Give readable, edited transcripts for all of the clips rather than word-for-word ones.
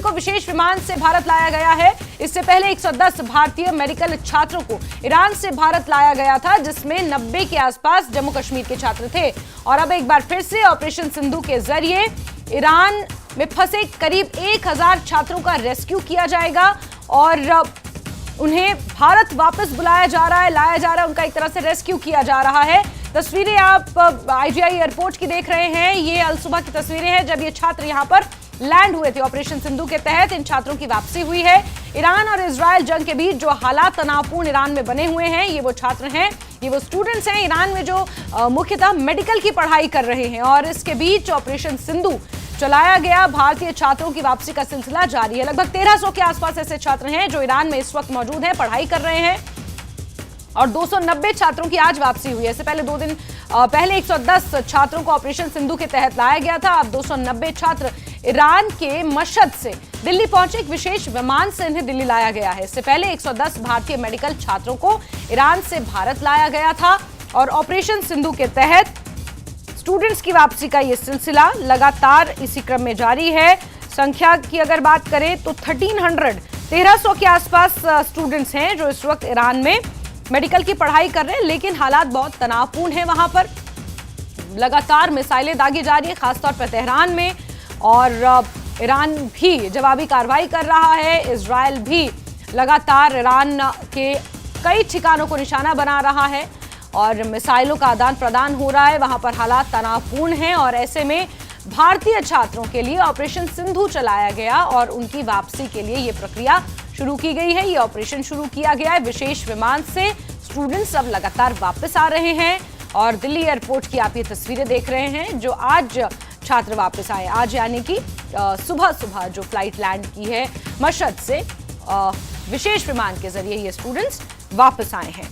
को विशेष विमान से भारत लाया गया है। इससे पहले 110 भारतीय मेडिकल छात्रों को ईरान से भारत लाया गया था, जिसमें 90 के आसपास जम्मू कश्मीर के छात्र थे। और अब एक बार फिर से ऑपरेशन सिंधु के जरिए ईरान में फंसे करीब 1000 छात्रों का रेस्क्यू किया जाएगा और उन्हें भारत वापस बुलाया जा रहा है, लाया जा रहा है, उनका एक तरह से रेस्क्यू किया जा रहा है। तस्वीरें आप आईजीआई एयरपोर्ट की देख रहे हैं। ये अलसुबह की तस्वीरें हैं जब ये छात्र यहां पर लैंड हुए थे। ऑपरेशन सिंधु के तहत इन छात्रों की वापसी हुई है। ईरान और इजराइल जंग के बीच जो हालात तनावपूर्ण ईरान में बने हुए हैं, ये वो छात्र हैं, ये वो स्टूडेंट्स हैं ईरान में जो मुख्यतः मेडिकल की पढ़ाई कर रहे हैं। और इसके बीच ऑपरेशन सिंधु चलाया गया। भारतीय छात्रों की वापसी का सिलसिला जारी है। लगभग 1300 के आसपास ऐसे छात्र हैं जो ईरान में इस वक्त मौजूद हैं, पढ़ाई कर रहे हैं और 290 छात्रों की आज वापसी हुई है। इससे पहले 2 दिन पहले 110 छात्रों को ऑपरेशन सिंधु के तहत लाया गया था। अब 290 छात्र ईरान के मशहद से दिल्ली पहुंचे। एक विशेष विमान से इन्हें दिल्ली लाया गया है। इससे पहले 110 भारतीय मेडिकल छात्रों को ईरान से भारत लाया गया था और ऑपरेशन सिंधु के तहत स्टूडेंट्स की वापसी का यह सिलसिला लगातार इसी क्रम में जारी है। संख्या की अगर बात करें तो 1300 के आसपास स्टूडेंट्स हैं जो इस वक्त ईरान में मेडिकल की पढ़ाई कर रहे हैं, लेकिन हालात बहुत तनावपूर्ण हैं। वहां पर लगातार मिसाइलें दागी जा रही है, खासतौर पर तेहरान में, और ईरान भी जवाबी कार्रवाई कर रहा है। इजराइल भी लगातार ईरान के कई ठिकानों को निशाना बना रहा है और मिसाइलों का आदान प्रदान हो रहा है। वहां पर हालात तनावपूर्ण हैं और ऐसे में भारतीय छात्रों के लिए ऑपरेशन सिंधु चलाया गया और उनकी वापसी के लिए यह प्रक्रिया शुरू की गई है। ये ऑपरेशन शुरू किया गया है विशेष विमान से। स्टूडेंट्स अब लगातार वापस आ रहे हैं और दिल्ली एयरपोर्ट की आप ये तस्वीरें देख रहे हैं जो आज छात्र वापस आए। आज यानी कि सुबह जो फ्लाइट लैंड की है मशहद से, विशेष विमान के जरिए ये स्टूडेंट्स वापस आए हैं।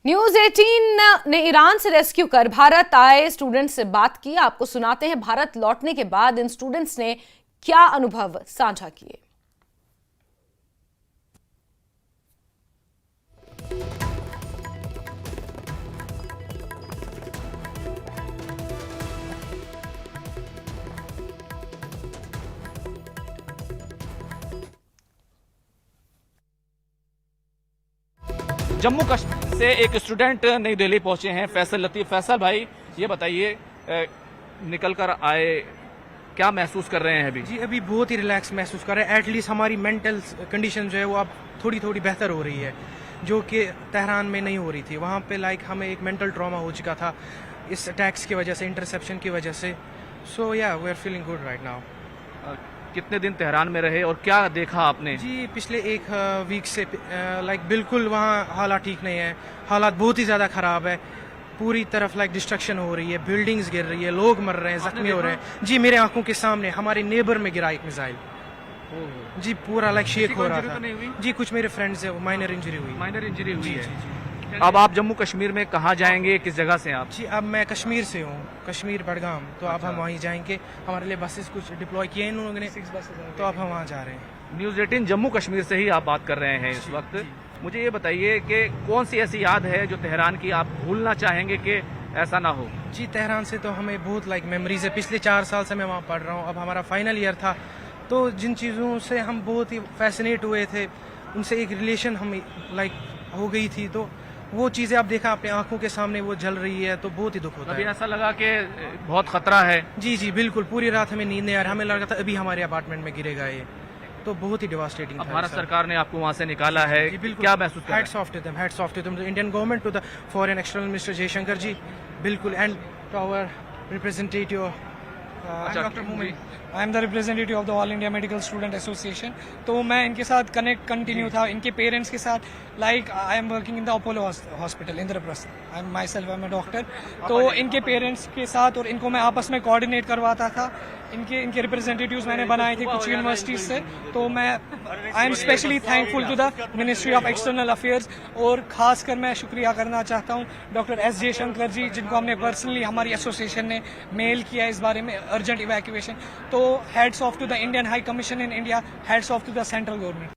न्यूज 18 ने ईरान से रेस्क्यू कर भारत आए स्टूडेंट्स से बात की। आपको सुनाते हैं भारत लौटने के बाद इन स्टूडेंट्स ने क्या अनुभव साझा किए। जम्मू कश्मीर से एक स्टूडेंट नई दिल्ली पहुंचे हैं, फैसल लतीफ। फैसल भाई, ये बताइए, निकल कर आए, क्या महसूस कर रहे हैं अभी? जी, अभी बहुत ही रिलैक्स महसूस कर रहे हैं। एटलीस्ट हमारी मेंटल कंडीशन जो है वो अब थोड़ी थोड़ी बेहतर हो रही है, जो कि तेहरान में नहीं हो रही थी। वहाँ पे हमें एक मेंटल ट्रॉमा हो चुका था इस अटैक्स की वजह से, इंटरसेप्शन की वजह से। So yeah we are feeling good right now. कितने दिन तेहरान में रहे और क्या देखा आपने? जी, पिछले एक वीक से बिल्कुल वहाँ हालात ठीक नहीं है। हालात बहुत ही ज़्यादा ख़राब है। पूरी तरफ डिस्ट्रक्शन हो रही है, बिल्डिंग्स गिर रही है, लोग मर रहे हैं, जख्मी हो रहे हैं। जी, मेरे आंखों के सामने हमारे नेबर में गिरा एक मिसाइल। जी, पूरा शेक हो रहा था। जी, कुछ मेरे फ्रेंड्स है, माइनर इंजरी हुई है। अब आप जम्मू कश्मीर में कहाँ जाएंगे, किस जगह से आप? जी, अब मैं कश्मीर से हूँ, कश्मीर बडगाम। तो अब हम वहीं जाएंगे। हमारे लिए बसेस कुछ डिप्लॉय किए इन लोगों ने, 6 बसेस, तो अब हम वहाँ जा रहे हैं। न्यूज 18 जम्मू कश्मीर से ही आप बात कर रहे हैं इस वक्त। मुझे ये बताइए कि कौन सी ऐसी याद है जो तेहरान की आप भूलना चाहेंगे कि ऐसा ना हो? जी, तेहरान से तो हमें बहुत मेमोरीज है। पिछले 4 साल से मैं वहाँ पढ़ रहा हूँ। अब हमारा फाइनल ईयर था, तो जिन चीज़ों से हम बहुत ही फैसिनेट हुए थे, उनसे एक रिलेशन हम हो गई थी। तो वो चीज़ें आप देखा अपने आंखों के सामने वो जल रही है, तो बहुत ही दुख होता है। अभी ऐसा लगा कि बहुत खतरा है? जी, बिल्कुल। पूरी रात हमें नींद नहीं आ रही। हमें लगा था अभी हमारे अपार्टमेंट में गिरेगा ये, तो बहुत ही डिवास्टेटिंग था। भारत सरकार ने आपको वहाँ से निकाला है, क्या महसूस कर रहे हैं? Hats off to them, the Indian government, to the foreign external minister Jaishankar ji, बिल्कुल, and to our representative doctor Mumin. I am the representative of the All India Medical Student Association. तो मैं इनके साथ कनेक्ट कंटिन्यू था, इनके पेरेंट्स के साथ। I am working in the Apollo hospital Indraprastha. I am myself, I am a doctor. तो इनके पेरेंट्स के साथ और इनको मैं आपस में कोऑर्डिनेट करवाता था। इनके रिप्रेजेंटेटिव्स मैंने बनाए थे कुछ यूनिवर्सिटीज से। तो मैं I am specially thankful to the ministry of external affairs, और खासकर मैं शुक्रिया करना चाहता हूँ डॉक्टर एस जयशंकर जी, जिनको हमने पर्सनली, हमारी एसोसिएशन ने मेल किया इस बारे में urgent evacuation. तो heads off to the Indian High Commission in India, heads off to the central government.